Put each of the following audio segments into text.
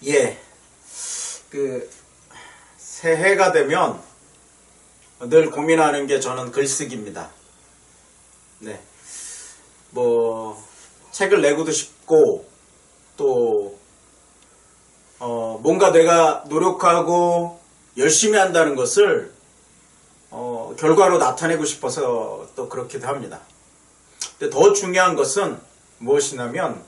예, 새해가 되면 늘 고민하는 게 저는 글쓰기입니다. 네. 책을 내고도 싶고, 또, 뭔가 내가 노력하고 열심히 한다는 것을, 결과로 나타내고 싶어서 또 그렇기도 합니다. 근데 더 중요한 것은 무엇이냐면,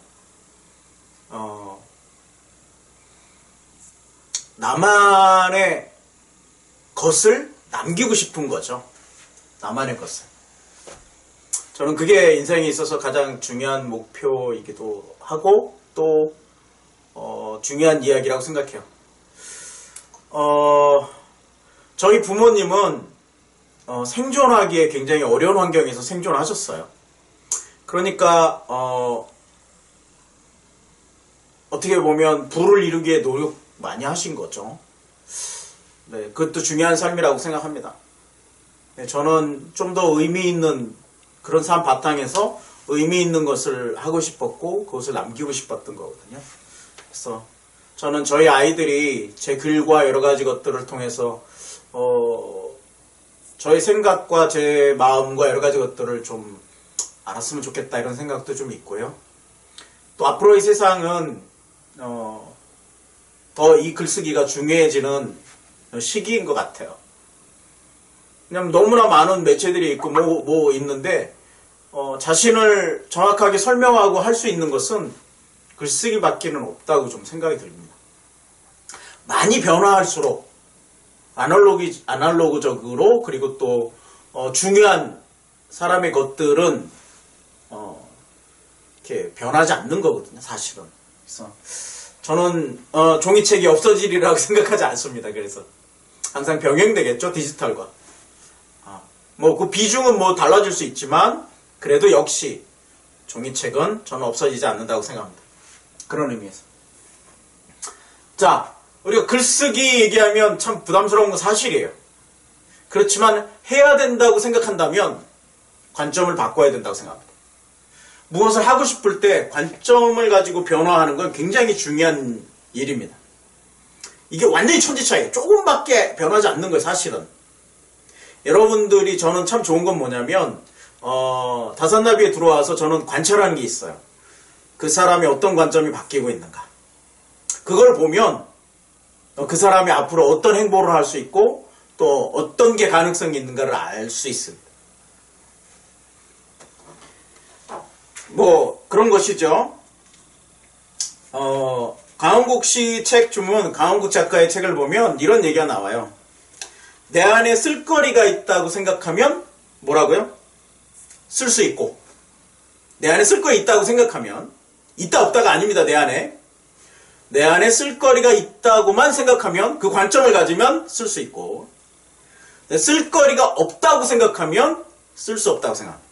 나만의 것을 남기고 싶은 거죠. 나만의 것을. 저는 그게 인생에 있어서 가장 중요한 목표이기도 하고 또 중요한 이야기라고 생각해요. 저희 부모님은 생존하기에 굉장히 어려운 환경에서 생존하셨어요. 그러니까 어떻게 보면 부를 이루기에 노력 많이 하신 거죠. 네, 그것도 중요한 삶이라고 생각합니다. 네, 저는 좀 더 의미 있는 그런 삶 바탕에서 의미 있는 것을 하고 싶었고 그것을 남기고 싶었던 거거든요. 그래서 저는 저희 아이들이 제 글과 여러 가지 것들을 통해서 저의 생각과 제 마음과 여러 가지 것들을 좀 알았으면 좋겠다 이런 생각도 좀 있고요. 또 앞으로의 세상은 더 이 글쓰기가 중요해지는 시기인 것 같아요. 그냥 너무나 많은 매체들이 있고 뭐 있는데 자신을 정확하게 설명하고 할 수 있는 것은 글쓰기밖에는 없다고 좀 생각이 듭니다. 많이 변화할수록 아날로그적으로 그리고 또 중요한 사람의 것들은 이렇게 변하지 않는 거거든요, 사실은. 그래서 저는 종이책이 없어지리라고 생각하지 않습니다. 그래서 항상 병행되겠죠, 디지털과. 그 비중은 달라질 수 있지만 그래도 역시 종이책은 저는 없어지지 않는다고 생각합니다. 그런 의미에서. 자, 우리가 글쓰기 얘기하면 참 부담스러운 건 사실이에요. 그렇지만 해야 된다고 생각한다면 관점을 바꿔야 된다고 생각합니다. 무엇을 하고 싶을 때 관점을 가지고 변화하는 건 굉장히 중요한 일입니다. 이게 완전히 천지차이에요. 조금밖에 변하지 않는 거예요, 사실은. 여러분들이 저는 참 좋은 건 뭐냐면 다산나비에 들어와서 저는 관찰하는 게 있어요. 그 사람의 어떤 관점이 바뀌고 있는가. 그걸 보면 그 사람이 앞으로 어떤 행보를 할 수 있고 또 어떤 게 가능성이 있는가를 알 수 있습니다. 그런 것이죠. 강원국 씨 책 주문, 강원국 작가의 책을 보면 이런 얘기가 나와요. 내 안에 쓸거리가 있다고 생각하면 뭐라고요? 쓸 수 있고, 내 안에 쓸거리 있다고 생각하면 있다 없다가 아닙니다. 내 안에 쓸거리가 있다고만 생각하면 그 관점을 가지면 쓸 수 있고, 쓸거리가 없다고 생각하면 쓸 수 없다고 생각합니다.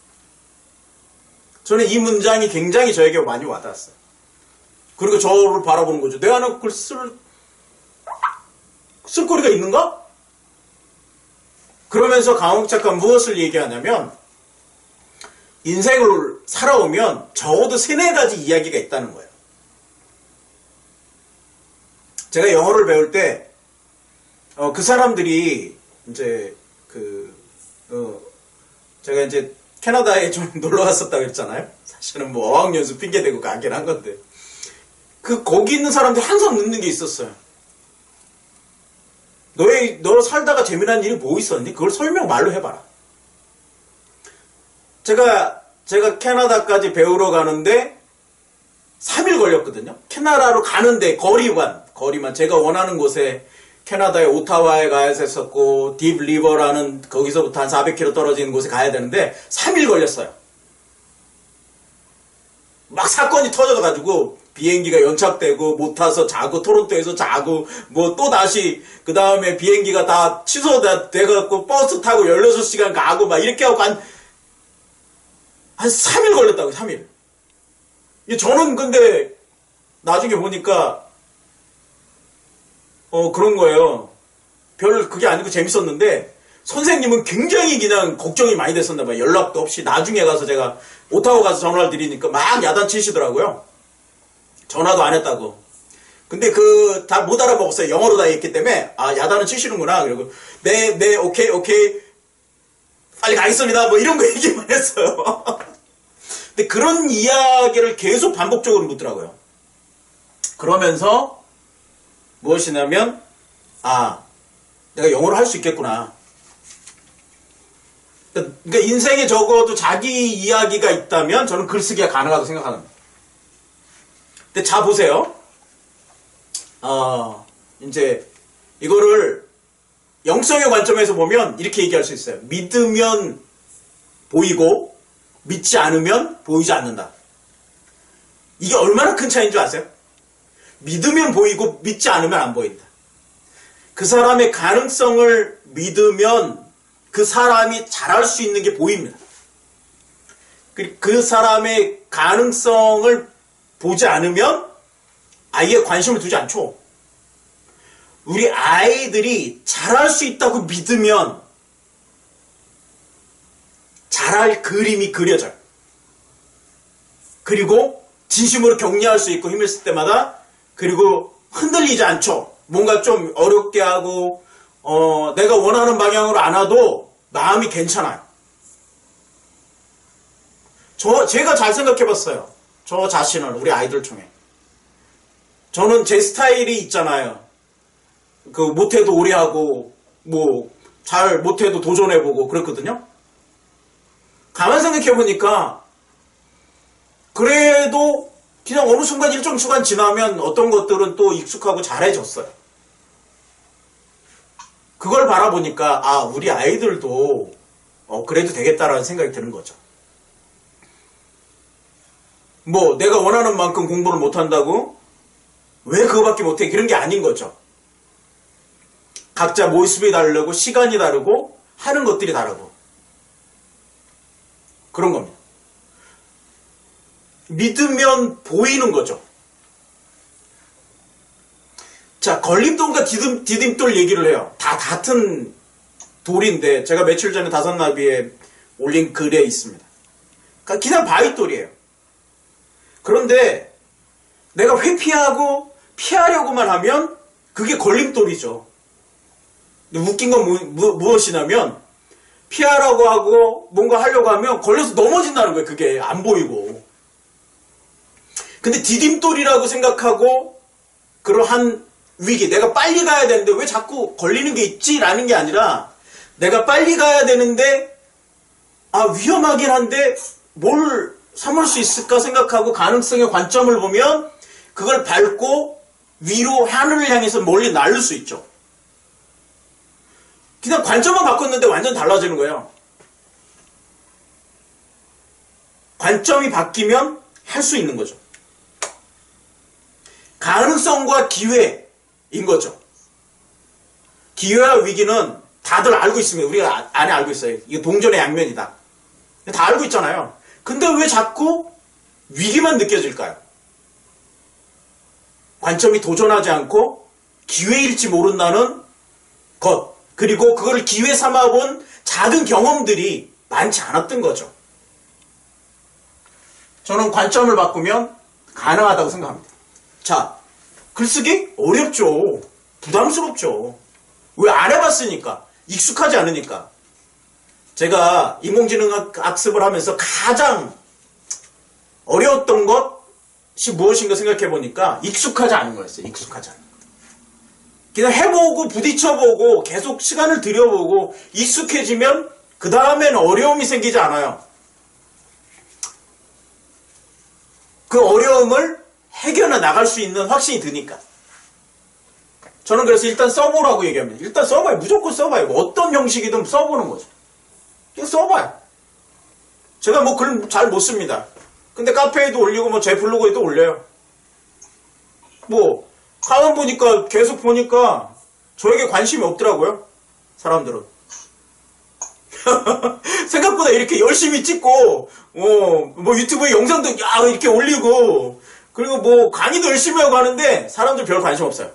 저는 이 문장이 굉장히 저에게 많이 와닿았어요. 그리고 저를 바라보는 거죠. 내 안에 그걸 쓸거리가 있는가? 그러면서 강원국 작가는 무엇을 얘기하냐면 인생을 살아오면 적어도 3-4가지 이야기가 있다는 거예요. 제가 영어를 배울 때 그 사람들이 이제 제가 이제 캐나다에 좀 놀러 갔었다고 했잖아요. 사실은 어학연수 핑계대고 가긴 한 건데 거기 있는 사람들이 항상 묻는 게 있었어요. 너 살다가 재미난 일이 뭐 있었니? 그걸 설명 말로 해봐라. 제가 캐나다까지 배우러 가는데 3일 걸렸거든요. 캐나다로 가는데 거리만 제가 원하는 곳에 캐나다의 오타와에 가야 했었고 딥 리버라는 거기서부터 한 400km 떨어지는 곳에 가야 되는데 3일 걸렸어요. 막 사건이 터져가지고 비행기가 연착되고 못 타서 자고 토론토에서 자고 또 다시 그 다음에 비행기가 다 취소돼갖고 버스 타고 16시간 가고 막 이렇게 하고 한 3일 걸렸다고. 3일. 저는 근데 나중에 보니까 그런 거예요. 별 그게 아니고 재밌었는데 선생님은 굉장히 그냥 걱정이 많이 됐었나 봐요. 연락도 없이. 나중에 가서 제가 오타와 가서 전화를 드리니까 막 야단치시더라고요. 전화도 안 했다고. 근데 다 못 알아먹었어요. 영어로 다 했기 때문에, 아, 야단은 치시는구나. 그리고, 네, 오케이. 빨리 가겠습니다. 뭐 이런 거 얘기만 했어요. 근데 그런 이야기를 계속 반복적으로 묻더라고요. 그러면서 무엇이냐면, 아, 내가 영어를 할 수 있겠구나. 그러니까 인생에 적어도 자기 이야기가 있다면 저는 글쓰기가 가능하다고 생각합니다. 근데 자 보세요. 이제 이거를 영성의 관점에서 보면 이렇게 얘기할 수 있어요. 믿으면 보이고 믿지 않으면 보이지 않는다. 이게 얼마나 큰 차이인 줄 아세요? 믿으면 보이고 믿지 않으면 안 보인다. 그 사람의 가능성을 믿으면 그 사람이 잘할 수 있는 게 보입니다. 그 사람의 가능성을 보지 않으면 아예 관심을 두지 않죠. 우리 아이들이 잘할 수 있다고 믿으면 잘할 그림이 그려져요. 그리고 진심으로 격려할 수 있고 힘을 쓸 때마다 그리고 흔들리지 않죠. 뭔가 좀 어렵게 하고 내가 원하는 방향으로 안 와도 마음이 괜찮아요. 제가 잘 생각해봤어요. 저 자신을 우리 아이들 중에. 저는 제 스타일이 있잖아요. 못해도 오래 하고 잘 못해도 도전해보고 그랬거든요. 가만 생각해보니까 그래도 그냥 어느 순간 일정 시간 지나면 어떤 것들은 또 익숙하고 잘해졌어요. 그걸 바라보니까 우리 아이들도 그래도 되겠다라는 생각이 드는 거죠. 내가 원하는 만큼 공부를 못한다고 왜 그거밖에 못해? 그런 게 아닌 거죠. 각자 모습이 다르고 시간이 다르고 하는 것들이 다르고 그런 겁니다. 믿으면 보이는 거죠. 자, 걸림돌과 디딤돌 얘기를 해요. 다 같은 돌인데 제가 며칠 전에 다섯나비에 올린 글에 있습니다. 그러니까 그냥 바위돌이에요. 그런데 내가 회피하고 피하려고만 하면 그게 걸림돌이죠. 근데 웃긴 건 무엇이냐면 피하라고 하고 뭔가 하려고 하면 걸려서 넘어진다는 거예요. 그게 안 보이고. 근데 디딤돌이라고 생각하고 그러한 위기, 내가 빨리 가야 되는데 왜 자꾸 걸리는 게 있지? 라는 게 아니라 내가 빨리 가야 되는데 위험하긴 한데 뭘 삼을 수 있을까 생각하고 가능성의 관점을 보면 그걸 밟고 위로 하늘을 향해서 멀리 날릴 수 있죠. 그냥 관점만 바꿨는데 완전 달라지는 거예요. 관점이 바뀌면 할 수 있는 거죠. 가능성과 기회인 거죠. 기회와 위기는 다들 알고 있습니다. 우리가 안에 알고 있어요. 이거 동전의 양면이다. 다 알고 있잖아요. 근데 왜 자꾸 위기만 느껴질까요? 관점이 도전하지 않고 기회일지 모른다는 것, 그리고 그걸 기회 삼아본 작은 경험들이 많지 않았던 거죠. 저는 관점을 바꾸면 가능하다고 생각합니다. 자, 글쓰기? 어렵죠. 부담스럽죠. 왜 안 해봤으니까. 익숙하지 않으니까. 제가 인공지능 학습을 하면서 가장 어려웠던 것이 무엇인가 생각해보니까 익숙하지 않은 거였어요. 익숙하지 않은 거. 그냥 해보고 부딪혀보고 계속 시간을 들여보고 익숙해지면 그 다음에는 어려움이 생기지 않아요. 그 어려움을 해결해 나갈 수 있는 확신이 드니까. 저는 그래서 일단 써보라고 얘기합니다. 일단 써봐요. 무조건 써봐요. 어떤 형식이든 써보는 거죠. 그냥 써봐요. 제가 글 잘 못 씁니다. 근데 카페에도 올리고 제 블로그에도 올려요. 가만 보니까 계속 보니까 저에게 관심이 없더라고요. 사람들은. 생각보다 이렇게 열심히 찍고 유튜브에 영상도 이렇게 올리고 그리고 강의도 열심히 하고 하는데 사람들 별 관심 없어요.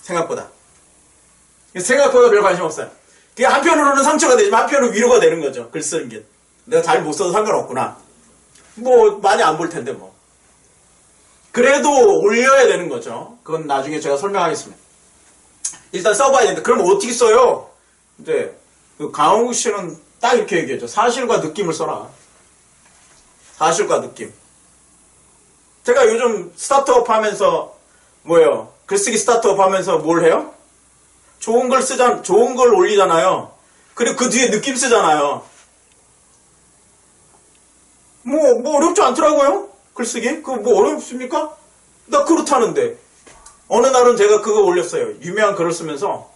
생각보다 별 관심 없어요. 그게 한편으로는 상처가 되지만 한편으로는 위로가 되는 거죠. 글 쓰는 게. 내가 잘 못 써도 상관없구나. 많이 안 볼 텐데 그래도 올려야 되는 거죠. 그건 나중에 제가 설명하겠습니다. 일단 써봐야 되는데, 그럼 어떻게 써요? 이제, 그 강홍국 씨는 딱 이렇게 얘기했죠. 사실과 느낌을 써라. 사실과 느낌. 제가 요즘 스타트업 하면서, 글쓰기 스타트업 하면서 뭘 해요? 좋은 걸 올리잖아요. 그리고 그 뒤에 느낌 쓰잖아요. 뭐 어렵지 않더라고요. 글쓰기? 그거 뭐 어렵습니까? 나 그렇다는데. 어느 날은 제가 그거 올렸어요. 유명한 글을 쓰면서.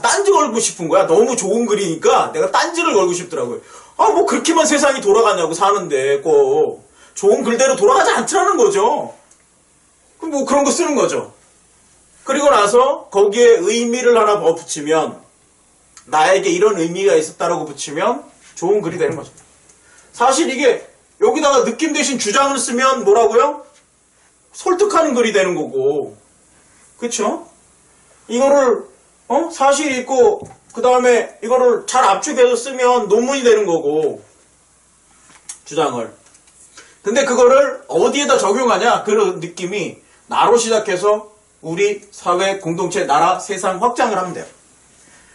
딴지 걸고 싶은 거야. 너무 좋은 글이니까 내가 딴지를 걸고 싶더라고요. 뭐 그렇게만 세상이 돌아가냐고 사는데 꼭 좋은 글대로 돌아가지 않더라는 거죠. 그럼 뭐 그런 거 쓰는 거죠. 그리고 나서 거기에 의미를 하나 더 붙이면 나에게 이런 의미가 있었다라고 붙이면 좋은 글이 되는 거죠. 사실 이게 여기다가 느낌 대신 주장을 쓰면 뭐라고요? 설득하는 글이 되는 거고, 그쵸? 이거를 사실이 있고 그 다음에 이거를 잘 압축해서 쓰면 논문이 되는 거고, 주장을. 근데 그거를 어디에다 적용하냐? 그 느낌이 나로 시작해서 우리 사회, 공동체, 나라, 세상 확장을 하면 돼요.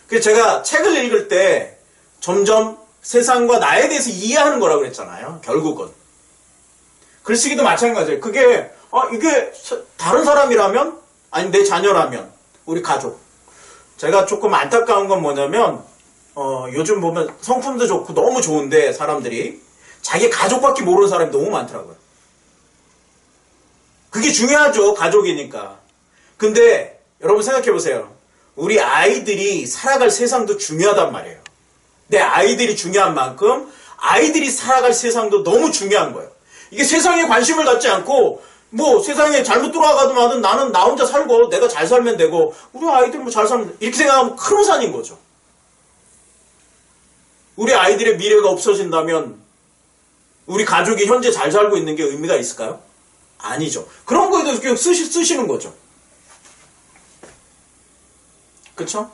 그래서 제가 책을 읽을 때 점점 세상과 나에 대해서 이해하는 거라고 그랬잖아요. 결국은. 글쓰기도 마찬가지예요. 이게 다른 사람이라면, 아니 내 자녀라면, 우리 가족. 제가 조금 안타까운 건 뭐냐면 요즘 보면 성품도 좋고 너무 좋은데 사람들이 자기 가족밖에 모르는 사람이 너무 많더라고요. 그게 중요하죠. 가족이니까. 근데 여러분 생각해 보세요. 우리 아이들이 살아갈 세상도 중요하단 말이에요. 내 아이들이 중요한 만큼 아이들이 살아갈 세상도 너무 중요한 거예요. 이게 세상에 관심을 갖지 않고 뭐 세상에 잘못 돌아가더라도 나는 나 혼자 살고 내가 잘 살면 되고 우리 아이들 뭐 잘 살면 이렇게 생각하면 큰 오산인 거죠. 우리 아이들의 미래가 없어진다면 우리 가족이 현재 잘 살고 있는 게 의미가 있을까요? 아니죠. 그런 거에 대해서 그냥 쓰시는 거죠. 그쵸?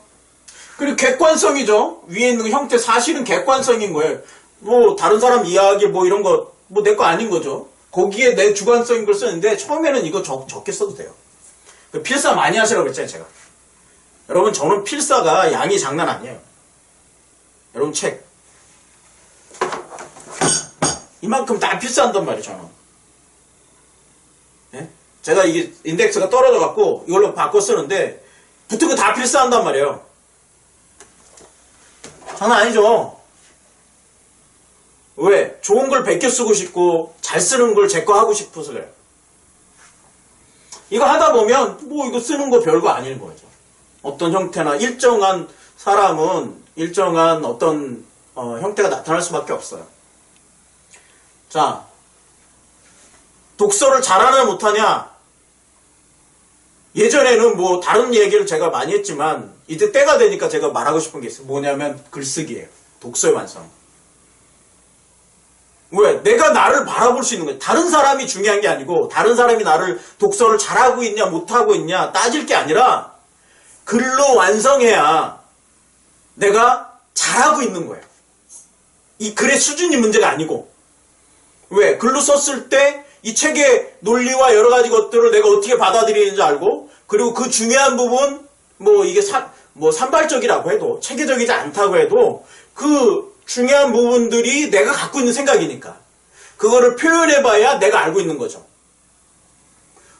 그리고 객관성이죠. 위에 있는 형태 사실은 객관성인 거예요. 뭐 다른 사람 이야기 뭐 이런 거 뭐 내 거 아닌 거죠. 거기에 내 주관성인 걸 쓰는데 처음에는 이거 적게 써도 돼요. 필사 많이 하시라고 그랬잖아요. 제가. 여러분 저는 필사가 양이 장난 아니에요. 여러분 책 이만큼 다 필사한단 말이에요. 저는. 예? 제가 이게 인덱스가 떨어져 갖고 이걸로 바꿔 쓰는데 붙은 거 다 필사한단 말이에요. 장난 아니죠. 왜? 좋은 걸 베껴 쓰고 싶고 잘 쓰는 걸 제 거 하고 싶어서 그래요. 이거 하다 보면 뭐 이거 쓰는 거 별거 아닌 거죠. 어떤 형태나 일정한 사람은 일정한 어떤 형태가 나타날 수밖에 없어요. 자, 독서를 잘하냐 못하냐? 예전에는 뭐 다른 얘기를 제가 많이 했지만 이제 때가 되니까 제가 말하고 싶은 게 있어요. 뭐냐면 글쓰기예요. 독서의 완성. 왜? 내가 나를 바라볼 수 있는 거예요. 다른 사람이 중요한 게 아니고 다른 사람이 나를 독서를 잘하고 있냐 못하고 있냐 따질 게 아니라 글로 완성해야 내가 잘하고 있는 거예요. 이 글의 수준이 문제가 아니고 왜? 글로 썼을 때 이 책의 논리와 여러 가지 것들을 내가 어떻게 받아들이는지 알고 그리고 그 중요한 부분 뭐 이게 산발적이라고 해도 체계적이지 않다고 해도 그 중요한 부분들이 내가 갖고 있는 생각이니까 그거를 표현해봐야 내가 알고 있는 거죠.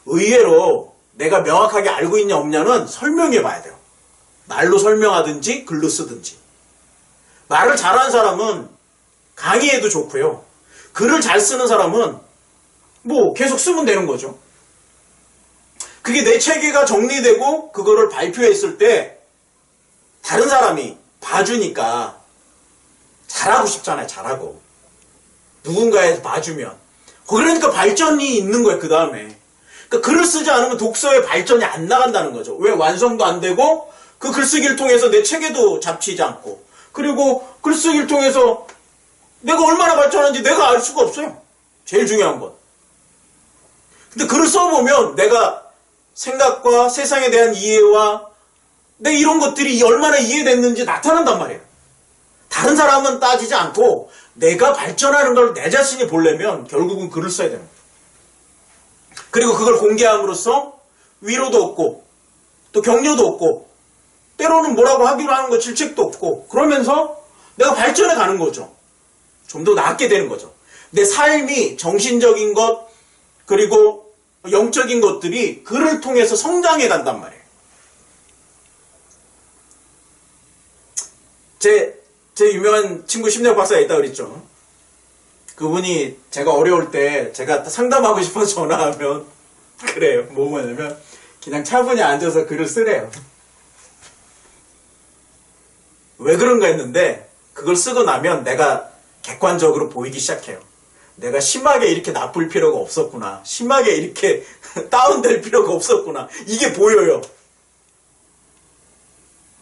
의외로 내가 명확하게 알고 있냐 없냐는 설명해봐야 돼요. 말로 설명하든지 글로 쓰든지. 말을 잘하는 사람은 강의해도 좋고요. 글을 잘 쓰는 사람은 뭐 계속 쓰면 되는 거죠. 그게 내 체계가 정리되고 그거를 발표했을 때 다른 사람이 봐주니까 잘하고 싶잖아요. 잘하고. 누군가에 봐주면. 그러니까 발전이 있는 거예요. 그 다음에. 그러니까 글을 쓰지 않으면 독서의 발전이 안 나간다는 거죠. 왜? 완성도 안 되고 그 글쓰기를 통해서 내 체계도 잡히지 않고 그리고 글쓰기를 통해서 내가 얼마나 발전하는지 내가 알 수가 없어요. 제일 중요한 건. 근데 글을 써보면 내가 생각과 세상에 대한 이해와 내 이런 것들이 얼마나 이해됐는지 나타난단 말이에요. 다른 사람은 따지지 않고 내가 발전하는 걸 내 자신이 보려면 결국은 글을 써야 됩니다. 그리고 그걸 공개함으로써 위로도 얻고 또 격려도 얻고 때로는 뭐라고 하기로 하는 거 질책도 없고 그러면서 내가 발전해 가는 거죠. 좀 더 낫게 되는 거죠. 내 삶이 정신적인 것 그리고 영적인 것들이 그를 통해서 성장해 간단 말이에요. 제 유명한 친구 심리학 박사가 있다고 그랬죠. 그분이 제가 어려울 때 제가 상담하고 싶어서 전화하면 그래요. 뭐냐면 그냥 차분히 앉아서 글을 쓰래요. 왜 그런가 했는데 그걸 쓰고 나면 내가 객관적으로 보이기 시작해요. 내가 심하게 이렇게 나쁠 필요가 없었구나. 심하게 이렇게 다운될 필요가 없었구나. 이게 보여요.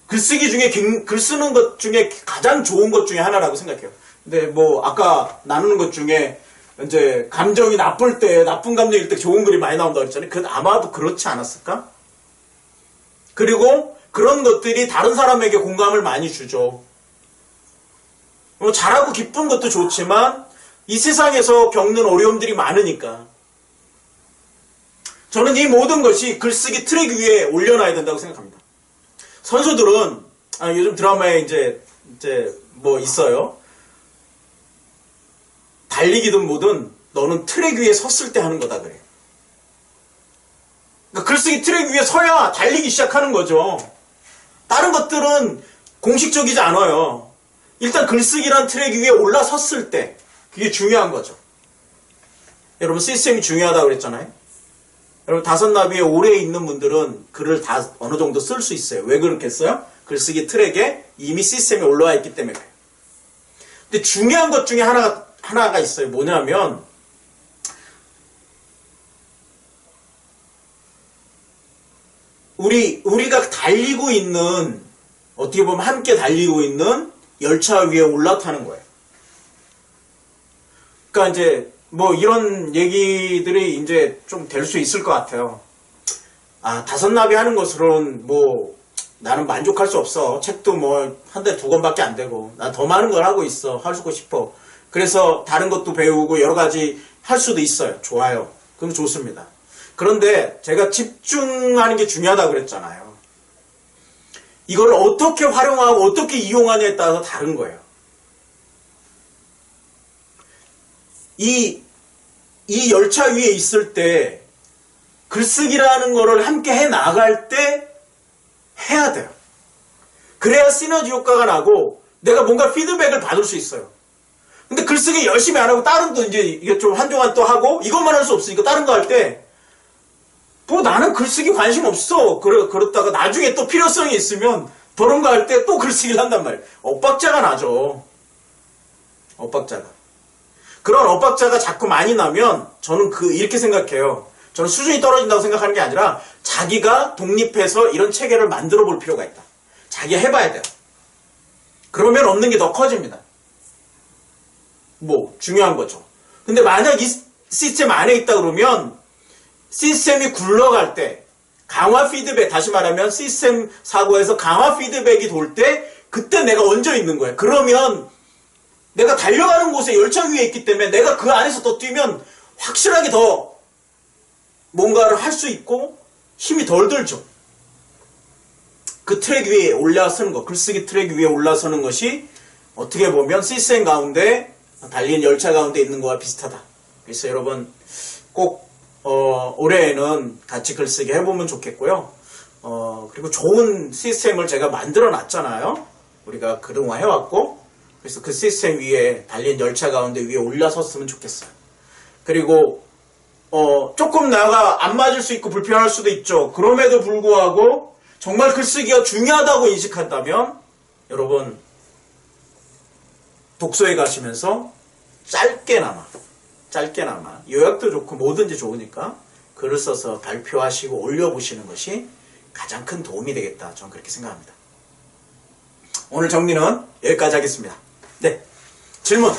글쓰기 중에, 글 쓰는 것 중에 가장 좋은 것 중에 하나라고 생각해요. 근데 뭐, 아까 나누는 것 중에, 이제, 감정이 나쁠 때, 나쁜 감정일 때 좋은 글이 많이 나온다고 했잖아요. 그 아마도 그렇지 않았을까? 그리고 그런 것들이 다른 사람에게 공감을 많이 주죠. 뭐 잘하고 기쁜 것도 좋지만, 이 세상에서 겪는 어려움들이 많으니까. 저는 이 모든 것이 글쓰기 트랙 위에 올려놔야 된다고 생각합니다. 선수들은 요즘 드라마에 이제 뭐 있어요. 달리기든 뭐든 너는 트랙 위에 섰을 때 하는 거다 그래요. 그러니까 글쓰기 트랙 위에 서야 달리기 시작하는 거죠. 다른 것들은 공식적이지 않아요. 일단 글쓰기란 트랙 위에 올라섰을 때 그게 중요한 거죠. 여러분 시스템이 중요하다고 그랬잖아요. 여러분 다섯나비에 오래 있는 분들은 글을 다 어느 정도 쓸 수 있어요. 왜 그렇겠어요? 글쓰기 트랙에 이미 시스템이 올라와 있기 때문에 그래요. 근데 중요한 것 중에 하나가 있어요. 뭐냐면 우리가 달리고 있는 어떻게 보면 함께 달리고 있는 열차 위에 올라타는 거예요. 그러니까 이제 뭐 이런 얘기들이 이제 좀 될 수 있을 것 같아요. 다섯나비 하는 것으로는 뭐 나는 만족할 수 없어. 책도 뭐 한 달에 2권밖에 안 되고 나 더 많은 걸 하고 있어. 하고 싶어. 그래서 다른 것도 배우고 여러 가지 할 수도 있어요. 좋아요. 그럼 좋습니다. 그런데 제가 집중하는 게 중요하다고 그랬잖아요. 이걸 어떻게 활용하고 어떻게 이용하냐에 따라서 다른 거예요. 이 열차 위에 있을 때 글쓰기라는 거를 함께 해 나갈 때 해야 돼요. 그래야 시너지 효과가 나고 내가 뭔가 피드백을 받을 수 있어요. 근데 글쓰기 열심히 안 하고 다른 또 이제 이게 좀 한동안 또 하고 이것만 할 수 없으니까 다른 거 할 때 뭐 나는 글쓰기 관심 없어. 그렇다가 나중에 또 필요성이 있으면 그런 거 할 때 또 글쓰기를 한단 말이에요. 엇박자가 나죠. 엇박자가. 그런 엇박자가 자꾸 많이 나면 저는 이렇게 생각해요. 저는 수준이 떨어진다고 생각하는 게 아니라 자기가 독립해서 이런 체계를 만들어 볼 필요가 있다. 자기가 해봐야 돼요. 그러면 얻는 게 더 커집니다. 뭐 중요한 거죠. 근데 만약 이 시스템 안에 있다 그러면 시스템이 굴러갈 때 강화 피드백, 다시 말하면 시스템 사고에서 강화 피드백이 돌 때 그때 내가 얹어 있는 거예요. 그러면 내가 달려가는 곳에 열차 위에 있기 때문에 내가 그 안에서 더 뛰면 확실하게 더 뭔가를 할 수 있고 힘이 덜 들죠. 그 트랙 위에 올라서는 것, 글쓰기 트랙 위에 올라서는 것이 어떻게 보면 시스템 가운데 달리는 열차 가운데 있는 것과 비슷하다. 그래서 여러분 꼭 올해에는 같이 글쓰기 해보면 좋겠고요. 그리고 좋은 시스템을 제가 만들어 놨잖아요. 우리가 그동안 해왔고 그래서 그 시스템 위에 달린 열차 가운데 위에 올라섰으면 좋겠어요. 그리고 조금 나가 안 맞을 수 있고 불편할 수도 있죠. 그럼에도 불구하고 정말 글쓰기가 중요하다고 인식한다면 여러분 독서에 가시면서 짧게나마 요약도 좋고 뭐든지 좋으니까 글을 써서 발표하시고 올려보시는 것이 가장 큰 도움이 되겠다. 저는 그렇게 생각합니다. 오늘 정리는 여기까지 하겠습니다. 네, 질문.